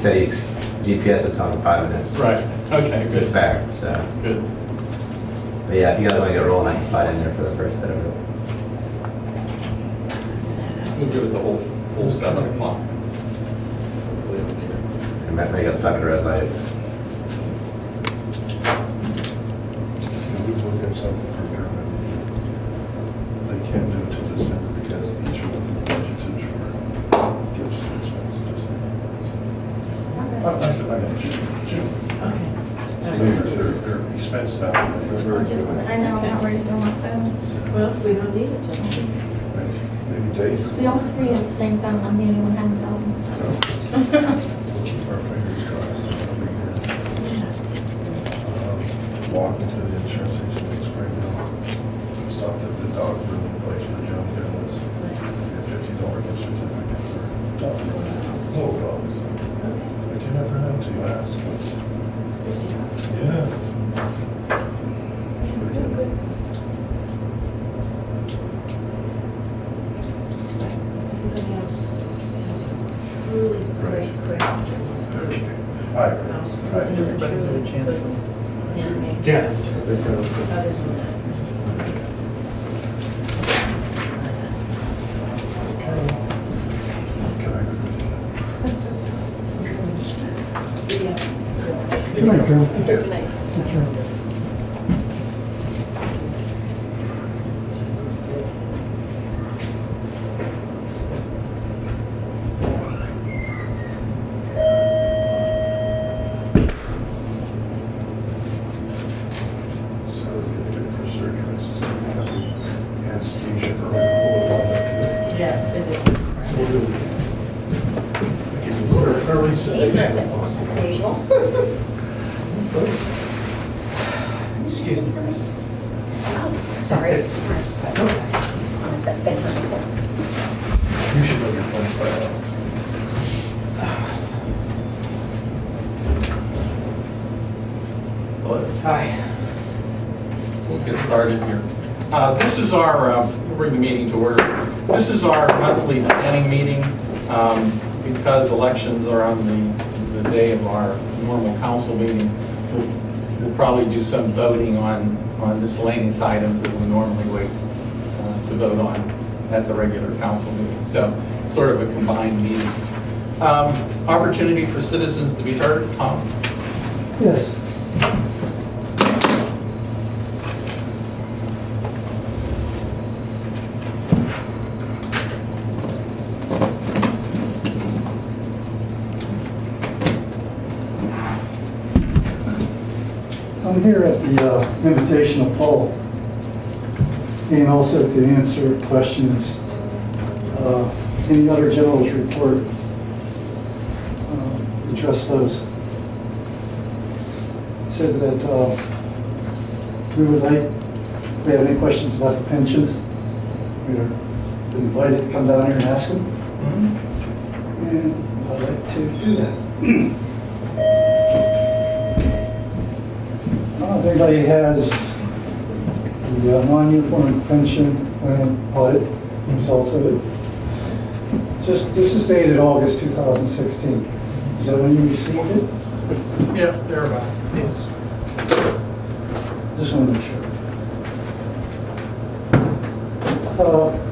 said his GPS was telling him 5 minutes. Right, okay, To good. spare, so. Good. But yeah, if you guys want to get rolling, I can slide in there for the first bit of it. We'll do it the whole 7 o'clock. And I got stuck at a red light. We'll get something from Germany. They can't do it till December because each one of the budgets is for gifts and expenses or something. I said, I got June. So they're expensed out. I know, I'm not ready to go on my phone. Well, we don't need it. Maybe Dave. We all three have the same phone, I'm the only one having problems. We'll keep our fingers crossed. It'll be here. Walking to the insurance agent in Springville. Stopped at the dog grooming place where John goes. A $50 gift certificate for dog grooming. Little dogs. But you never know till you ask. Yeah. Everybody else has truly great craft. Okay. I agree. I Everybody agree. get a chance to handmade. Yeah. Others than that. Can I agree with you? See ya. Good night, Carol. Good night. Take care. So get good for surgery. It's just gonna have anesthesia or hold on that. Yeah, it is. So we'll do. Early sedation. As usual. Excuse me. Oh, sorry. That's okay. I must have been here before. You should know your plans by now. Hi. We'll get started here. This is our, we'll bring the meeting to order. This is our monthly planning meeting. Because elections are on the day of our normal council meeting, we'll probably do some voting on miscellaneous items that we normally wait to vote on at the regular council meeting. So sort of a combined meeting. Opportunity for citizens to be heard. Tom? Yes. I'm here at the invitation of Paul, and also to answer questions. Any other general's report, address those. Said that we would like, if we have any questions about the pensions, we're invited to come down here and ask them, and I'd like to do that. If anybody has the non-uniform pension plan audit results of it. This is dated August 2016. Is that when you received it? Yeah, thereabout. Yes. Just want to make sure.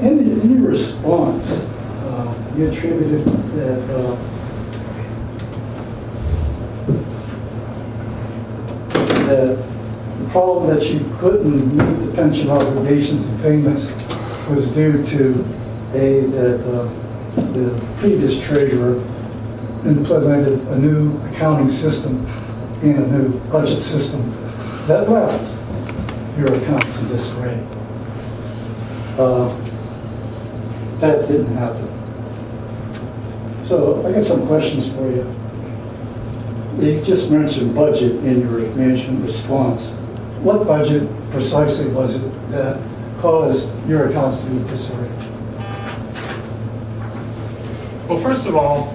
In your response, you attributed that the problem that you couldn't meet the pension obligations and payments was due to that the previous treasurer implemented a new accounting system and a new budget system that left your accounts in disarray. That didn't happen. So I got some questions for you. You just mentioned budget in your management response. What budget precisely was it that caused your accounts to be in disarray? Well, first of all,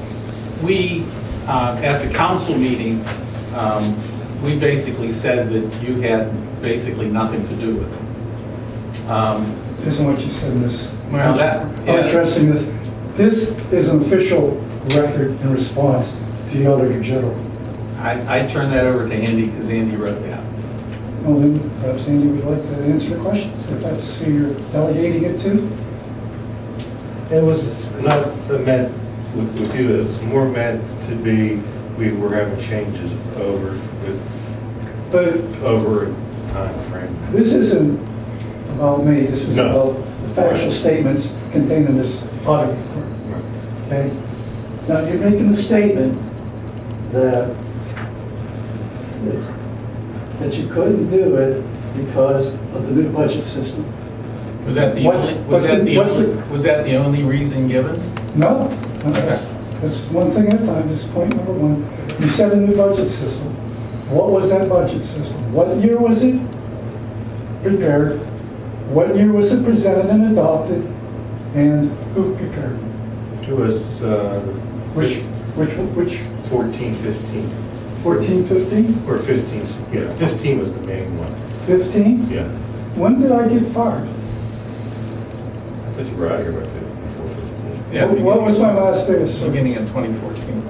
we, at the council meeting, we basically said that you had basically nothing to do with it. Isn't what you said in this? Well, that- I'm addressing this. This is an official record in response the Auditor General? I turn that over to Andy because Andy wrote that. Well, then perhaps Andy would like to answer the questions, if that's who you're delegating it to. It was not meant with you, it was more meant to be, we were having changes over time frame. This isn't about me, this is No. about the factual statements contained in this audit report. Okay? Now, you're making the statement that you couldn't do it because of the new budget system. Was that the only reason given? No, that's one thing at a time, this is point number one. You said a new budget system. What was that budget system? What year was it prepared? What year was it presented and adopted? And who prepared it? It was Which 14, 15. 14, 15? Or 15, yeah, 15 was the main one. 15? Yeah. When did I get fired? I thought you were out here before 15. Yeah, What was my last day of service? Beginning of 2014.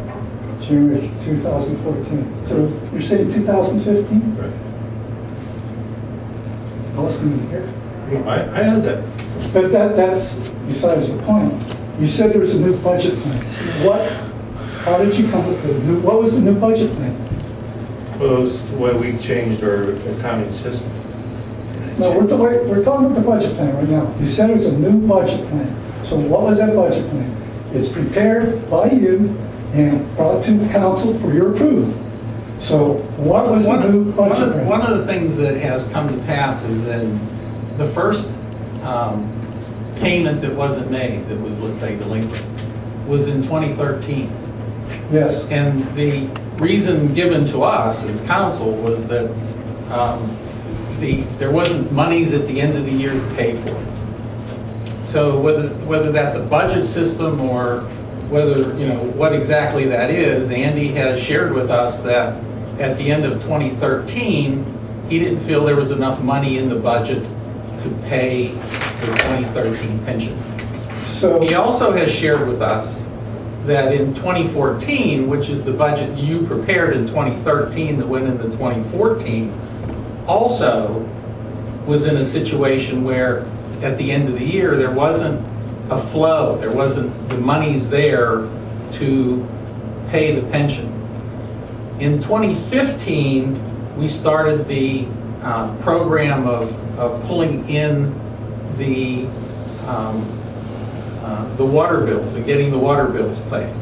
January 2014. So you're saying 2015? Right. I wasn't even here. I know that. But that's besides the point. You said there was a new budget plan. How did you come up with what was the new budget plan? Well, it was the way we changed our accounting system. No, we're talking about the budget plan right now. You said it was a new budget plan. So what was that budget plan? It's prepared by you and brought to the council for your approval. So what was the new budget plan? One of the things that has come to pass is that the first payment that wasn't made, that was, let's say, delinquent, was in 2013. Yes. And the reason given to us as council was that there wasn't monies at the end of the year to pay for it. So whether that's a budget system or whether, what exactly that is, Andy has shared with us that at the end of 2013, he didn't feel there was enough money in the budget to pay the 2013 pension. So He also has shared with us that in 2014, which is the budget you prepared in 2013 that went into 2014, also was in a situation where at the end of the year, there wasn't a flow, there wasn't the monies there to pay the pension. In 2015, we started the program of pulling in the water bills and getting the water bills paid.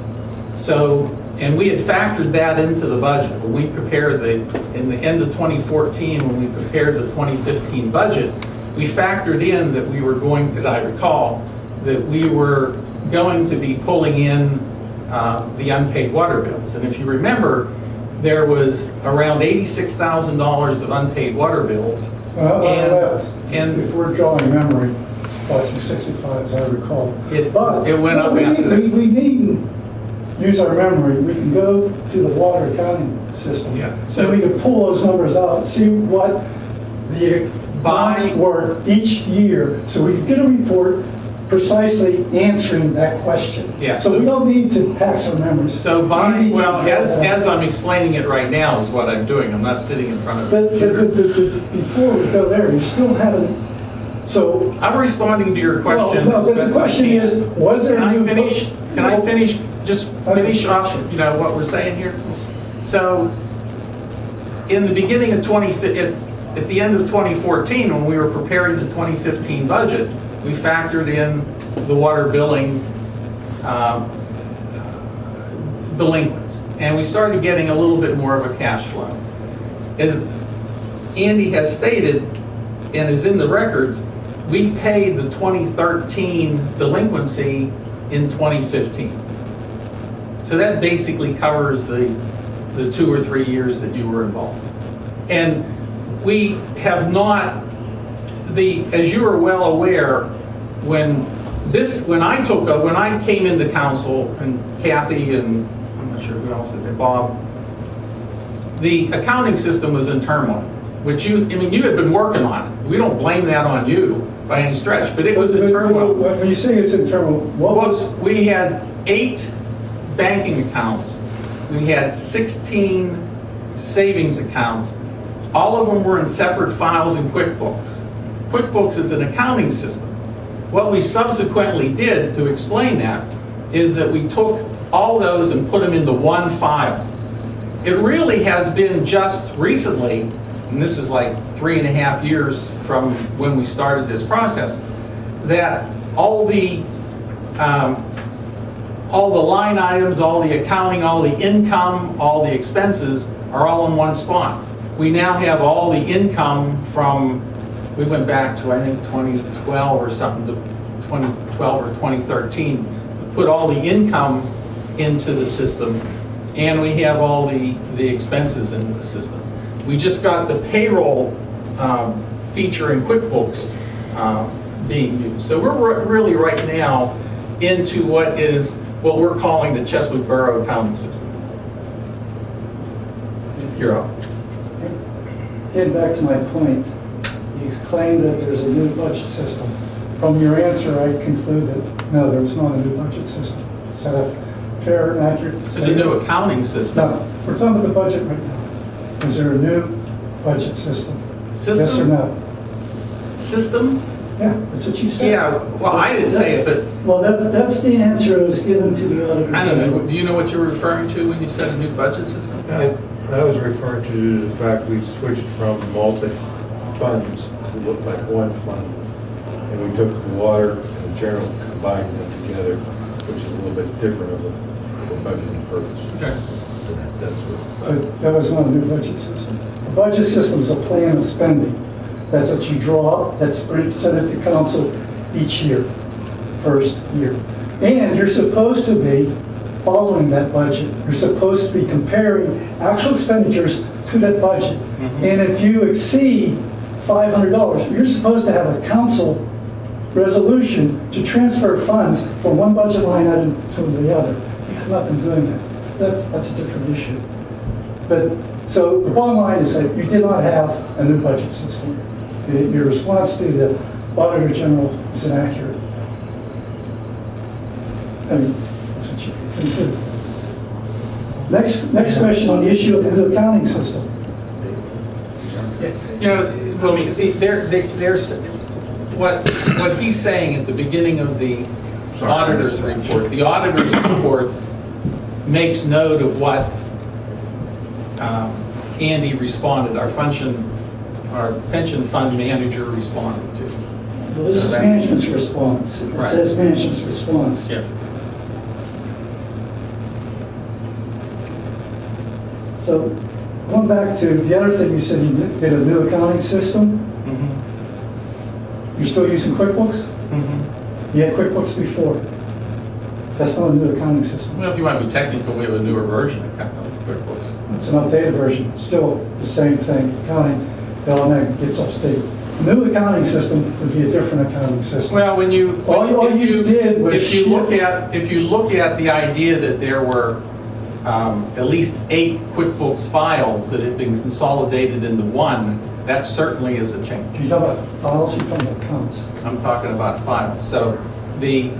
So, and we had factored that into the budget. When we prepared in the end of 2014, when we prepared the 2015 budget, we factored in that we were going, as I recall, that we were going to be pulling in the unpaid water bills. And if you remember, there was around $86,000 of unpaid water bills. And if we're drawing memory, it's approximately 65, as I recall. It went up after that. We needn't use our memory. We can go to the water accounting system. Yeah. So we can pull those numbers out and see what the bonds were each year. So we can get a report precisely answering that question. Yeah. So we don't need to tax our memories. So as I'm explaining it right now is what I'm doing. I'm not sitting in front of But a computer. before we go there, you still haven't, so. I'm responding to your question. No, as but the best I question can. is, was there a new? Can I finish, just finish off, what we're saying here? So, in the beginning of at the end of 2014, when we were preparing the 2015 budget, we factored in the water billing delinquents, and we started getting a little bit more of a cash flow. As Andy has stated, and is in the records, we paid the 2013 delinquency in 2015. So that basically covers the 2 or 3 years that you were involved. And we have not, as you are well aware, when I came into council, and Kathy and I'm not sure who else, Bob, the accounting system was in turmoil, which you had been working on it. We don't blame that on you by any stretch, but it was in turmoil. When you say it's in turmoil, what was? We had 8 banking accounts we had 16 savings accounts. All of them were in separate files in QuickBooks. QuickBooks is an accounting system. What we subsequently did to explain that is that we took all those and put them into one file. It really has been just recently, and this is like 3.5 years from when we started this process, that all the line items, all the accounting, all the income, all the expenses are all in one spot. We now have all the income from, we went back to I think 2012 or something, to 2012 or 2013, to put all the income into the system, and we have all the expenses into the system. We just got the payroll feature in QuickBooks being used. So we're really right now into what we're calling the Cheswick Borough accounting system. You're up. Getting back to my point, you claim that there's a new budget system. From your answer, I conclude that no, there's not a new budget system. Is that a fair and accurate statement? It's a new accounting system. No, we're talking about the budget right now. Is there a new budget system? System? Yes or no? System? Yeah, that's what you said. Yeah, well, I didn't say it, but Well, that's the answer I was given to the auditor. I don't know. Do you know what you're referring to when you said a new budget system? I was referring to the fact we switched from multi-funds to look like one fund. And we took the water and the general, combined them together, which is a little bit different of a budgeting purpose. Okay. That's what. But that was not a new budget system. A budget system is a plan of spending. That's what you draw up, that's presented to council each year, first year. And you're supposed to be following that budget. You're supposed to be comparing actual expenditures to that budget. And if you exceed $500, you're supposed to have a council resolution to transfer funds from one budget line item to the other. You have not been doing that. That's a different issue. But, so the bottom line is that you did not have a new budget system. Your response to the Auditor General is inaccurate. I mean, that's what you conclude. Next question on the issue of the accounting system. You know, well, there's what he's saying at the beginning of the auditor's report. The auditor's report makes note of what Andy responded, our pension fund manager responded to. Well, this is management's response. It Right. says management's response. Yeah. So going back to the other thing you said, you did a new accounting system. You're still using QuickBooks? You had QuickBooks before. That's not a new accounting system. Well, if you want to be technical, we have a newer version of QuickBooks. It's an updated version, still the same thing. Accounting element gets updated. A new accounting system would be a different accounting system. Well, when you All you did was if you shift- look at the idea that there were at least 8 QuickBooks files that had been consolidated into one, that certainly is a change. You talk about files, you talk about accounts. I'm talking about files. So the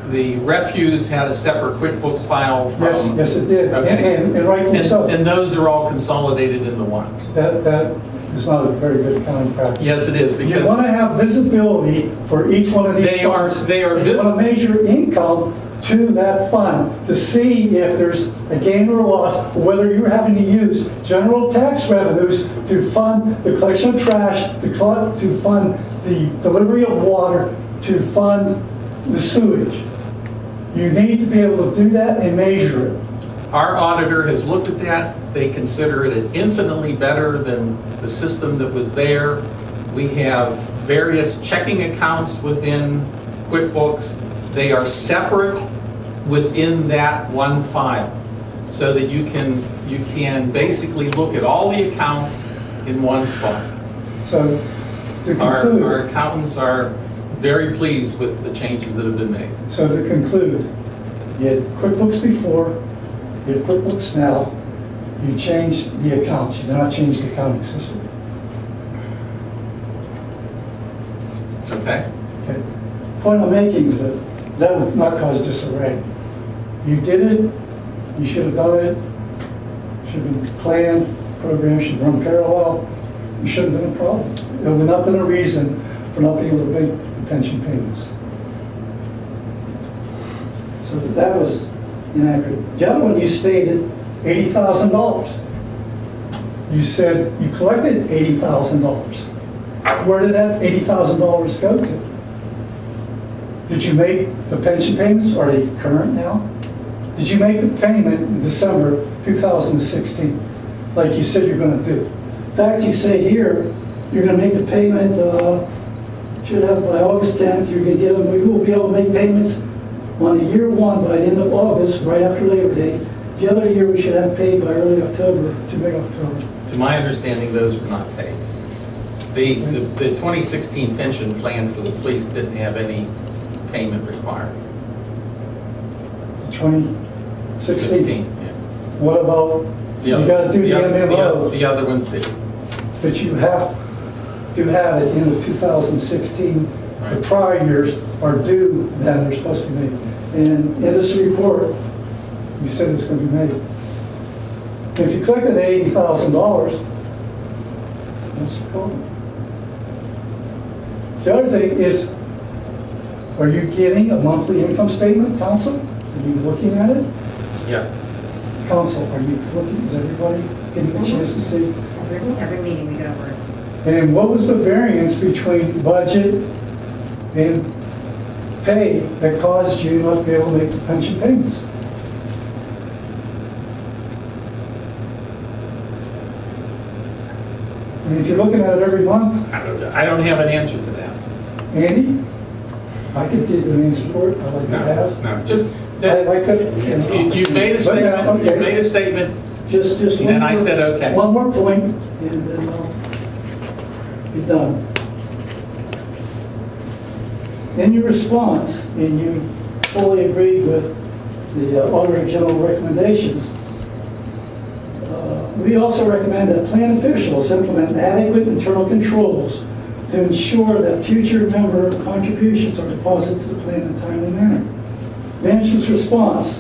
refuse had a separate QuickBooks file from... Yes, it did, Okay. and rightfully so. And those are all consolidated into one. That is not a very good accounting practice. Yes, it is, You because want to have visibility for each one of these They are- funds. they are You want to measure income to that fund to see if there's a gain or a loss, or whether you're having to use general tax revenues to fund the collection of trash, to fund the delivery of water, to fund the sewage. You need to be able to do that and measure it. our auditor has looked at that. They consider it infinitely better than the system that was there. We have various checking accounts within QuickBooks. They are separate within that one file, so that you can basically look at all the accounts in one spot. So to Our conclude, accountants are very pleased with the changes that have been made. you had QuickBooks before, you have QuickBooks now, you changed the accounts, you did not change the accounting system. Okay? Okay. Point I'm making is that that would not cause disarray. You did it, you should have done it, should have been planned, program should run parallel. It shouldn't have been a problem. It would not have been a reason for not being able to make the pension payments. So that was inaccurate. The other one, you stated $80,000. You said you collected $80,000. Where did that $80,000 go to? Did you make the pension payments? Are they current now? Did you make the payment in December 2016, like you said you're going to do? In fact, you say here, you're going to make the payment, should have by August 10th, you're going to get them, we will be able to make payments on the year one by the end of August, right after Labor Day. The other year, we should have paid by early October to mid-October. To my understanding, those were not paid. The 2016 pension plan for the police didn't have any payment required. 2016. Yeah. What about, you guys do the MMO, The other ones did. but you have to have it in the 2016. The prior years are due that they're supposed to be made. And in this report, you said it was going to be made. If you collected $80,000, that's the problem. The other thing is, are you getting a monthly income statement, council? Are you looking at it? Yeah. Council, are you looking, is everybody getting a chance to see? Every meeting we go over it. And what was the variance between budget and pay that caused you not to be able to make the pension payments? I mean, if you're looking at it every month, I don't have an answer to that. Andy, I could give you an answer for it. I'd like to ask. No, just, I like to. you made a statement, Okay. you made a statement, Just and then I said, okay. One more point, and then I'll be done. In your response, and you fully agreed with the Auditor General recommendations, we also recommend that plan officials implement adequate internal controls to ensure that future member contributions are deposited to the plan in a timely manner. Management's response: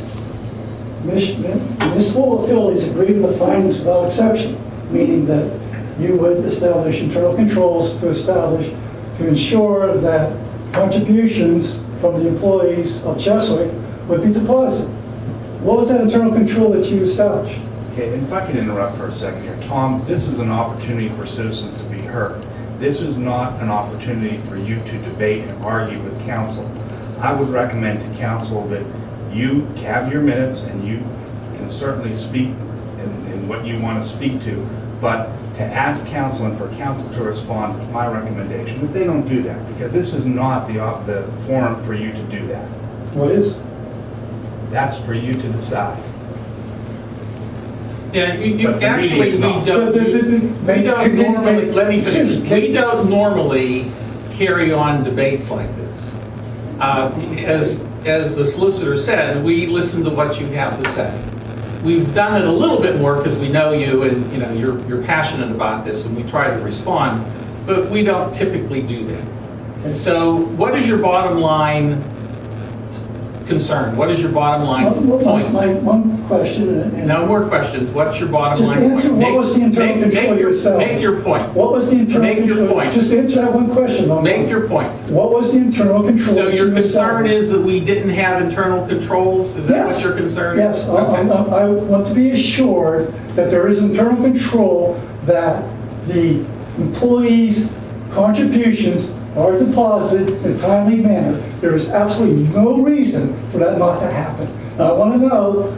municipal authorities agree with the findings without exception, meaning that you would establish internal controls to ensure that contributions from the employees of Cheswick would be deposited. What was that internal control that you established? Okay, and if I can interrupt for a second here. Tom, this is an opportunity for citizens to be heard. This is not an opportunity for you to debate and argue with council. I would recommend to council that you have your minutes and you can certainly speak in what you want to speak to, but to ask council and for council to respond with my recommendation, that they don't do that, because this is not the forum for you to do that. What is? That's for you to decide. Yeah, you But the actually, we meeting's not. don't normally, let me finish. We don't normally carry on debates like this. As the solicitor said, we listen to what you have to say. We've done it a little bit more because we know you and you're passionate about this, and we try to respond, but we don't typically do that. So what is your bottom line concern? What is your bottom line point? My one question. And No more questions. What's your bottom just line answer, point? what was the internal control yourself? Make your point. What was the internal Make your control? point. Just answer that one question. Make your point. What was the internal control? So that your you concern established? is that we didn't have internal controls? Is that Yes. what your concern Yes, is? I want to be assured that there is internal control, that the employees' contributions are deposited in a timely manner. There is absolutely no reason for that not to happen. And I want to know,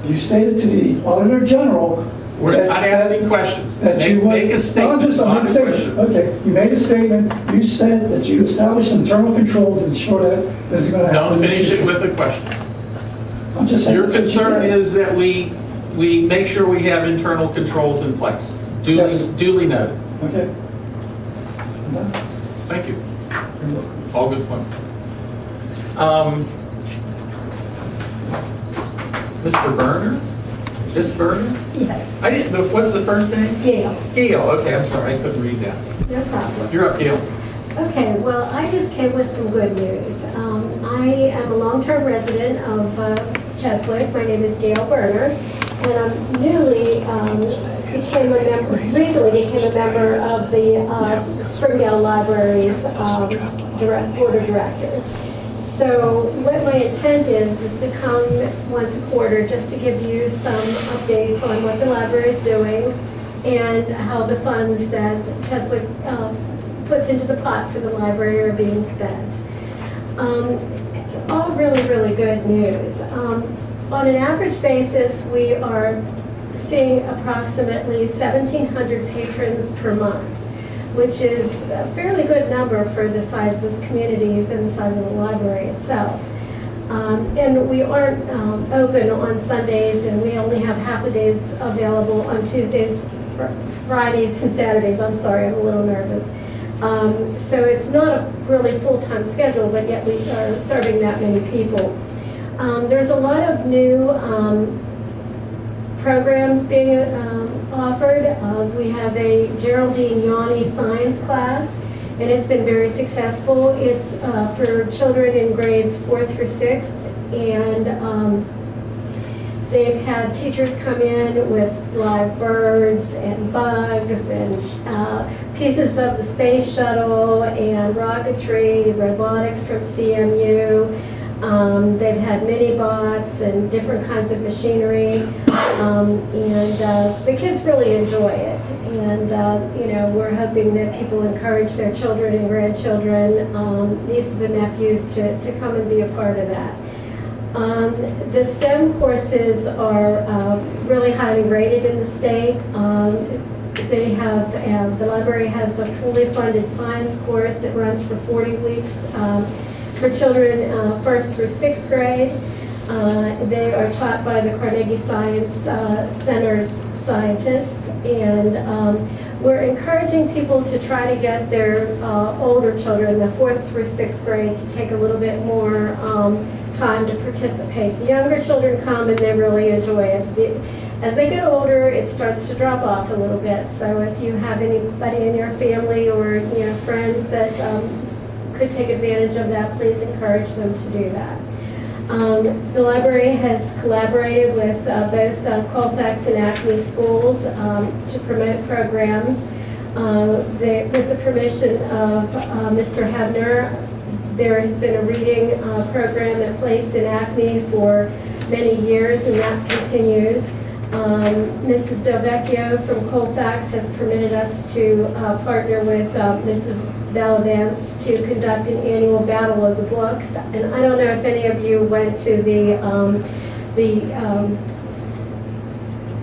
you stated to the Auditor General. We're that- not asking questions. That you would. Make a statement, No, I'm not a just saying. question. Okay, you made a statement. You said that you established internal control to ensure that this is going to happen. Don't finish it with a question. I'm just saying. Your that's what you concern did. is that we make sure we have internal controls in place. Yes. Duly noted. Okay. I'm done. Thank you. You're welcome. All good points. Mr. Berner? Miss Berner? Yes. I didn't, what's the first name? Gail, Gail, okay, I'm sorry, I couldn't read that. no problem. You're up, Gail. Okay, well, I just came with some good news. I am a long-term resident of Cheswick. My name is Gail Berner, and I'm newly recently became a member of the Springdale Library's board of directors. So what my intent is to come once a quarter just to give you some updates on what the library is doing and how the funds that Cheswick puts into the pot for the library are being spent. It's all really, really good news. On an average basis, we are seeing approximately 1,700 patrons per month, which is a fairly good number for the size of the communities and the size of the library itself. And we aren't open on Sundays, and we only have half a days available on Tuesdays, Fridays, and Saturdays. I'm sorry, I'm a little nervous. So it's not a really full-time schedule, but yet we are serving that many people. There's a lot of new programs being offered. We have a Geraldine Yanni science class, and it's been very successful. It's for children in grades 4th through 6th, and they've had teachers come in with live birds and bugs and pieces of the space shuttle and rocketry, robotics from CMU. They've had mini bots and different kinds of machinery, and the kids really enjoy it. And you know, we're hoping that people encourage their children and grandchildren, nieces and nephews, to come and be a part of that. The STEM courses are really highly rated in the state. They have, the library has a fully funded science course that runs for 40 weeks for children 1st through 6th grade. They are taught by the Carnegie Science Center's scientists, and we're encouraging people to try to get their older children, the 4th through 6th grade, to take a little bit more time to participate. The younger children come and they really enjoy it. As they get older, it starts to drop off a little bit. So if you have anybody in your family or friends that could take advantage of that, please encourage them to do that. The library has collaborated with both Colfax and Acme schools to promote programs. With the permission of Mr. Hebner, there has been a reading program in place in Acme for many years, and that continues. Mrs. Delvecchio from Colfax has permitted us to partner with Mrs. Valavance to conduct an annual battle of the books. And I don't know if any of you went to the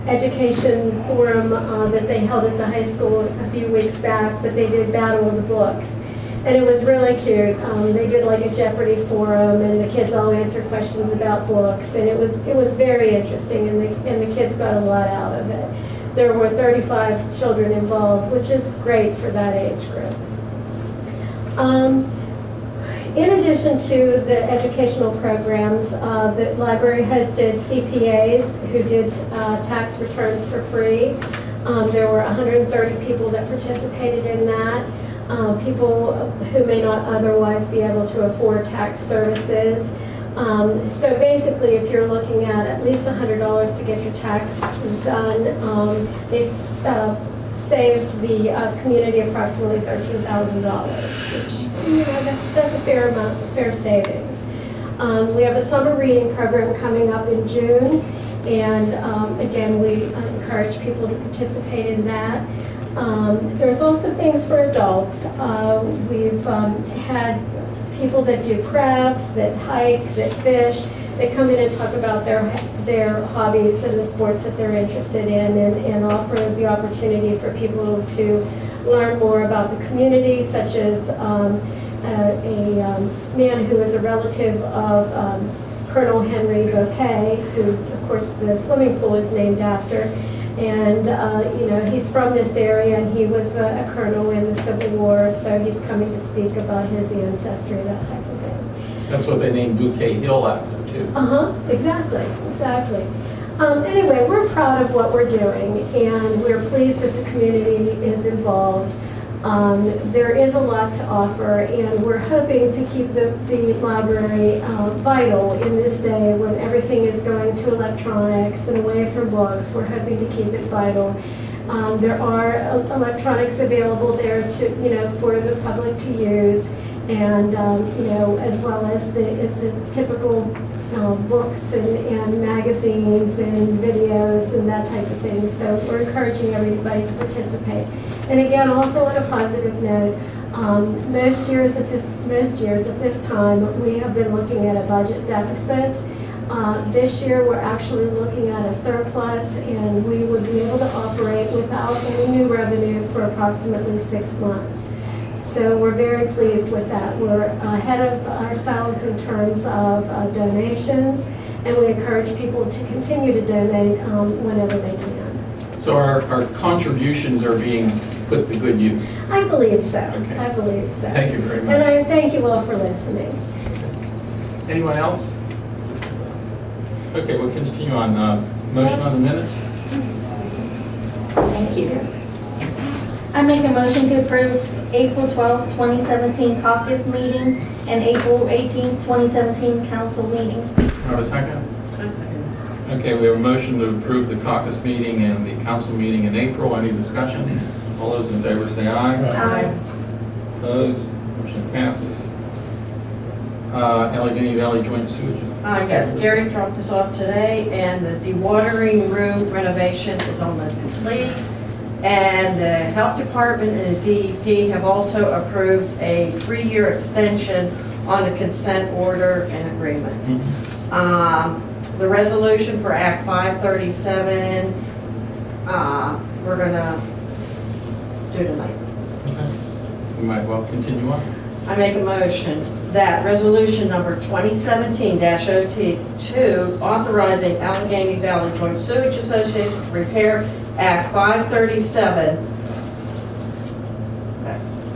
education forum that they held at the high school a few weeks back, but they did battle of the books. And it was really cute. They did like a Jeopardy forum, and the kids all answered questions about books, and it was very interesting, and the kids got a lot out of it. There were 35 children involved, which is great for that age group. In addition to the educational programs, the library hosted CPAs who did tax returns for free. There were 130 people that participated in that. People who may not otherwise be able to afford tax services. So basically, if you're looking at least $100 to get your taxes done, they saved the community approximately $13,000, which that's a fair amount, fair savings. We have a summer reading program coming up in June, and again, we encourage people to participate in that. There's also things for adults. We've had people that do crafts, that hike, that fish. They come in and talk about their hobbies and the sports that they're interested in, and offer the opportunity for people to learn more about the community, such as a man who is a relative of Colonel Henry Bouquet, who, of course, the swimming pool is named after. And, he's from this area, and he was a colonel in the Civil War, so he's coming to speak about his ancestry, that type of thing. That's what they named Bouquet Hill after, too. Exactly. Anyway, we're proud of what we're doing, and we're pleased that the community is involved. There is a lot to offer, and we're hoping to keep the library vital in this day when everything is going to electronics and away from books. We're hoping to keep it vital. There are electronics available there to, for the public to use, and, as well as the typical books and magazines and videos and that type of thing. So we're encouraging everybody to participate. And again, also on a positive note, most years at this time, we have been looking at a budget deficit. This year, we're actually looking at a surplus, and we would be able to operate without any new revenue for approximately 6 months. So we're very pleased with that. We're ahead of ourselves in terms of donations, and we encourage people to continue to donate whenever they can. So our contributions are being put to good use. I believe so. Okay. I believe so. Thank you very much. And I thank you all for listening. Anyone else? Okay, we'll continue on. Motion on the minutes? Thank you. I make a motion to approve April 12th, 2017 caucus meeting and April 18th, 2017 council meeting. Do I have a second? A second. Okay, we have a motion to approve the caucus meeting and the council meeting in April. Any discussion? All those in favor say aye. Aye. Opposed? Motion passes. Allegheny Valley Joint Sewage. Yes, Gary dropped this off today, and the dewatering room renovation is almost complete. And the Health Department and the DEP have also approved a 3-year extension on the consent order and agreement. The resolution for Act 537, we're going to do tonight. Okay. We might well continue on. I make a motion that resolution number 2017-02, authorizing Allegheny Valley Joint Sewage Association to repair Act 537,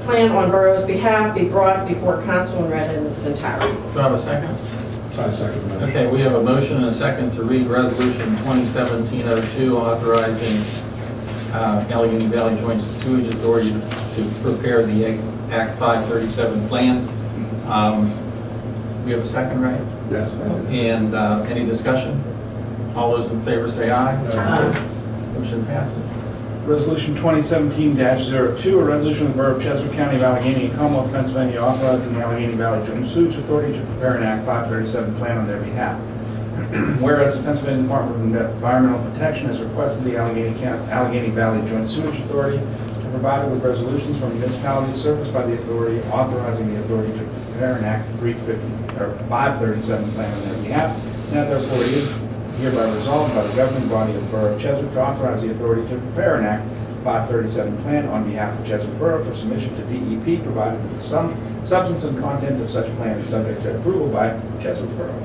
plan on borough's behalf, be brought before council and read in its entirety. Do I have a second? I second the motion. Okay, we have a motion and a second to read resolution 2017-02, authorizing Allegheny Valley Joint Sewage Authority to prepare the Act 537 plan. We have a second, right? Yes. And any discussion? All those in favor say aye. Aye. Motion passes. Resolution 2017-02, a resolution of the Borough of Cheswick, County of Allegheny, and Commonwealth of Pennsylvania, authorizing the Allegheny Valley Joint Sewage Authority to prepare an Act 537 plan on their behalf. Whereas the Pennsylvania Department of Environmental Protection has requested the Allegheny Valley Joint Sewage Authority to provide it with resolutions from municipalities serviced by the authority, authorizing the authority to prepare an Act 537 plan on their behalf. Now therefore it is hereby resolved by the governing body of the Borough of Cheswick to authorize the authority to prepare an Act 537 plan on behalf of Cheswick Borough for submission to DEP, provided that the substance and content of such plan is subject to approval by Cheswick Borough.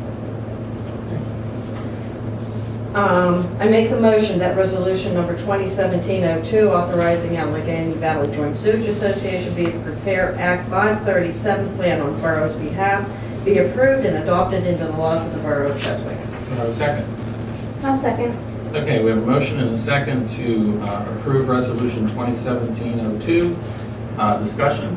I make the motion that resolution number 2017-02, authorizing Allegheny Valley Joint Sewage Association be to prepare Act 537 plan on borough's behalf, be approved and adopted into the laws of the Borough of Cheswick. Do I have a second? I'll second. Okay, we have a motion and a second to approve resolution 2017-02. Discussion?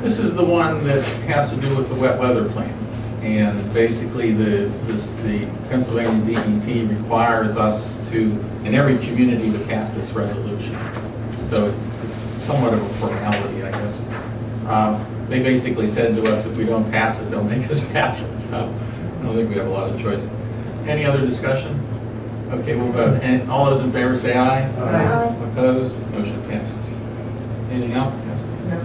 This is the one that has to do with the wet weather plan. And basically, the Pennsylvania DEP requires us to, in every community, to pass this resolution. So it's somewhat of a formality, I guess. They basically said to us, if we don't pass it, they'll make us pass it. So I don't think we have a lot of choice. Any other discussion? Okay, we'll vote. And all those in favor say aye. Aye. Opposed? Motion passes. Anything else? No.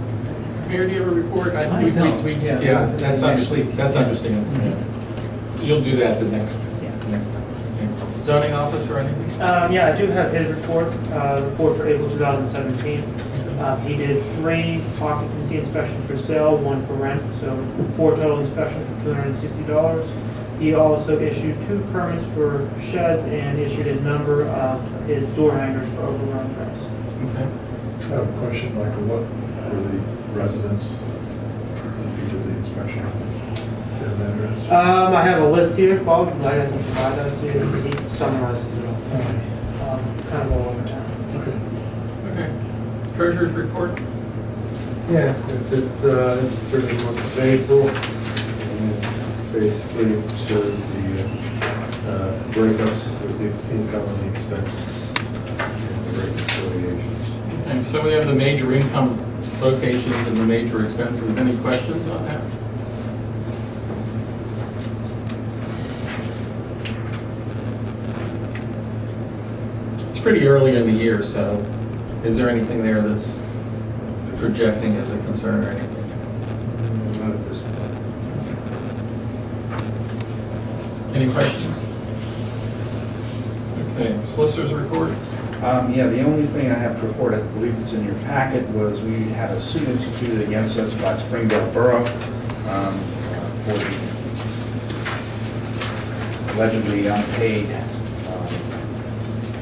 Mayor, do you have a report? Yeah, That's understandable. Yeah. So you'll do that the next time. Okay. Zoning office or anything? Yeah, I do have his report for April 2017. He did 3 occupancy inspections for sale, 1 for rent, so 4 total inspections for $260. He also issued 2 permits for sheds and issued a number of his door hangers for overrun price. Okay. I have a question, Michael. What were the residents in each of the inspection? Do you have an address? I have a list here, Bob, I can provide that to you. He summarizes it all. Kind of all over town. Okay. Okay. Treasurer's report? Yeah, this is through the month of April. And basically, it shows the breakups of the income and the expenses. So we have the major income locations and the major expenses. Any questions on that? It's pretty early in the year, so is there anything there that's projecting as a concern or anything? Not at this point. Any questions? Okay, solicitor's report? Yeah, the only thing I have to report, I believe it's in your packet, was we had a suit instituted against us by Springdale Borough for the allegedly unpaid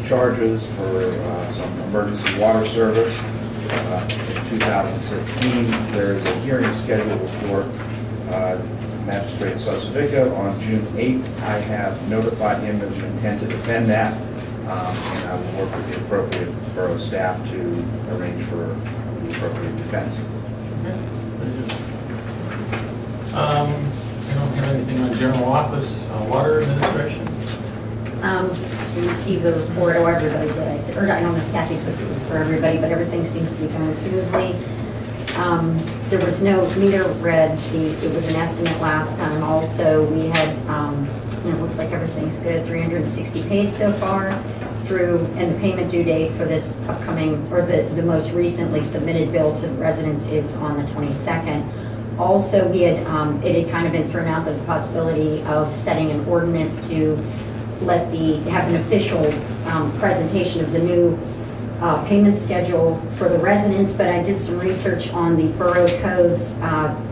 charges for some emergency water service in 2016. There is a hearing scheduled for Magistrate Sosavica on June 8th. I have notified him of the intent to defend that. And I will work with the appropriate borough staff to arrange for the appropriate defense. I don't have anything on general office, water administration. We received the report, or everybody did. I don't know if Kathy puts it for everybody, but everything seems to be going smoothly. There was no meter read. It was an estimate last time. Also, we had, it looks like everything's good. 360 paid so far through, and the payment due date for this upcoming, or the most recently submitted bill to the residents is on the 22nd. Also, we had, it had kind of been thrown out that the possibility of setting an ordinance to have an official presentation of the new payment schedule for the residents, but I did some research on the borough codes,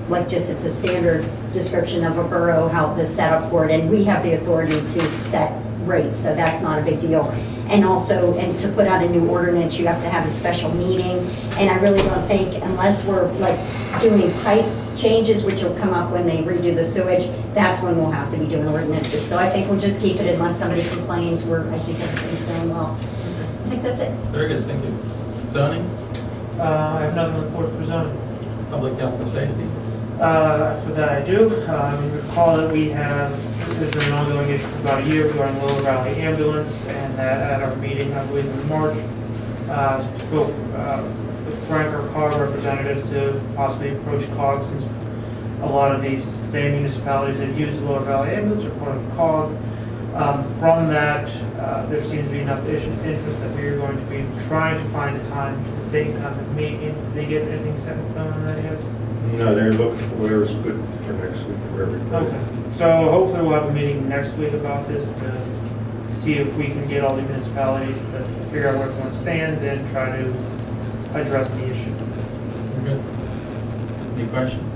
like just it's a standard description of a borough, how the setup for it, and we have the authority to set rates, so that's not a big deal. And also, and to put out a new ordinance, you have to have a special meeting, and I really don't think, unless we're like doing pipe changes, which will come up when they redo the sewage, that's when we'll have to be doing ordinances. So I think we'll just keep it unless somebody complains. I think everything's going well. I think that's it. Very good, thank you. Zoning, I have nothing to report for zoning. public health and safety. For that I do. Recall that there's been an ongoing issue for about a year regarding Lower Valley Ambulance, and that at our meeting, I believe in March, spoke with Frank, our COG representative, to possibly approach COG, since a lot of these same municipalities that use the Lower Valley Ambulance are part of COG. From that, there seems to be enough interest that we are going to be trying to find a time that they can come with me. Did they get anything set in stone on that yet? No, they're looking for whatever's good for next week for everybody. Okay, so hopefully we'll have a meeting next week about this to see if we can get all the municipalities to figure out where everyone stands and try to address the issue. Very good. Any questions?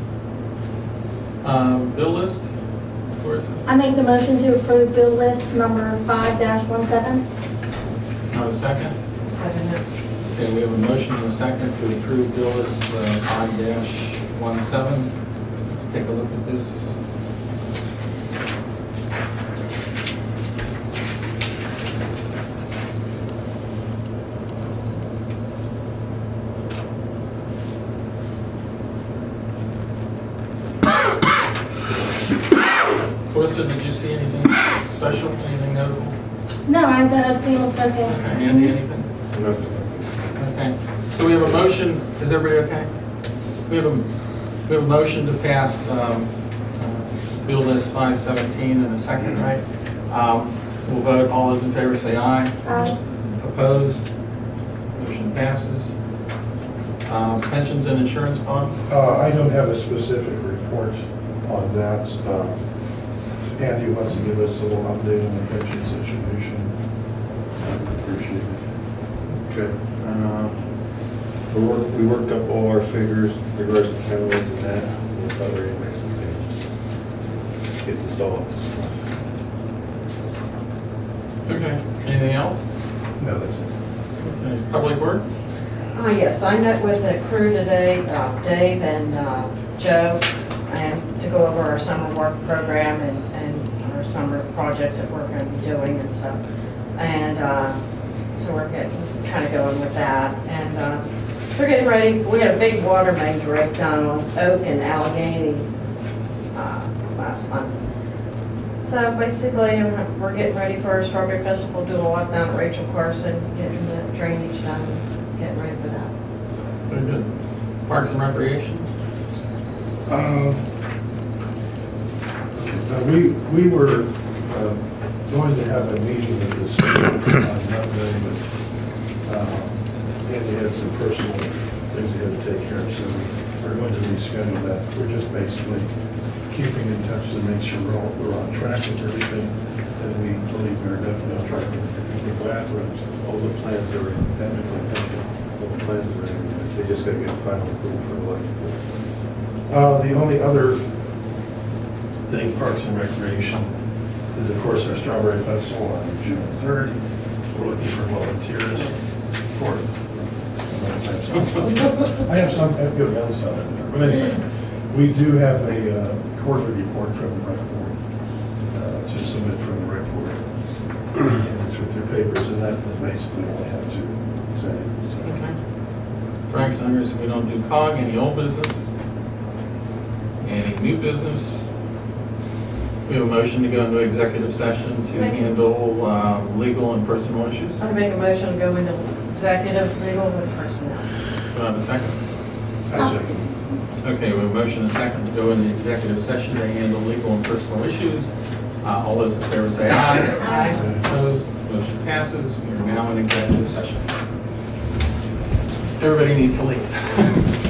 Bill list, of course. I make the motion to approve bill list number 5-17. Have a second? Second it. Okay, we have a motion and a second to approve bill list 5-17. Let's take a look at this. Melissa, did you see anything special, anything notable? No, everything looks okay. Okay, Andy, anything? Nothing. Okay, so we have a motion, is everybody okay? We have a motion to pass Bill List 517 in a second, right? We'll vote, all those in favor say aye. Aye. Opposed? Motion passes. Pensions and insurance bond? I don't have a specific report on that. Andy wants to give us a little update on the pension situation. I appreciate it. Okay. We worked up all our figures, regards to penalties and that. We'll probably ready to make some payments. Get this all up to snuff. Okay, anything else? No, that's it. Okay, Public Works? Yes, I met with the crew today, Dave and Joe, and to go over our summer work program and our summer projects that we're going to be doing and stuff. And so we're kind of going with that. And so we're getting ready. We had a big water main break down on Oak and Allegheny last month. So basically, we're getting ready for our Strawberry Festival, doing a lot down at Rachel Carson, getting the drainage done, getting ready for that. Very good. Parks and Recreation? We were going to have a meeting with this on Monday, but Andy had some personal things he had to take care of, so we're going to reschedule that. We're just basically keeping in touch to make sure we're on track with everything, and we believe we're definitely on track with bathrooms. All the plans are in, all the plans are in, they just gotta get final approval for electrical. The only other thing, Parks and Recreation, is of course our Strawberry Festival on June 3rd. We're looking for volunteers for it. I have some, I have to go down some. But anyway, we do have a quarterly report from the rec board to submit from the rec board. And it's with your papers, and that is basically all I have to say at this time. Frank's understanding we don't do COG, any old business? Any new business? We have a motion to go into executive session to handle legal and personal issues. I make a motion to go into executive, legal, and personnel. Do I have a second? I second. Okay, we have a motion and a second to go into executive session to handle legal and personal issues. All those in favor say aye. Aye. Opposed? Motion passes. We are now in executive session. Everybody needs to leave.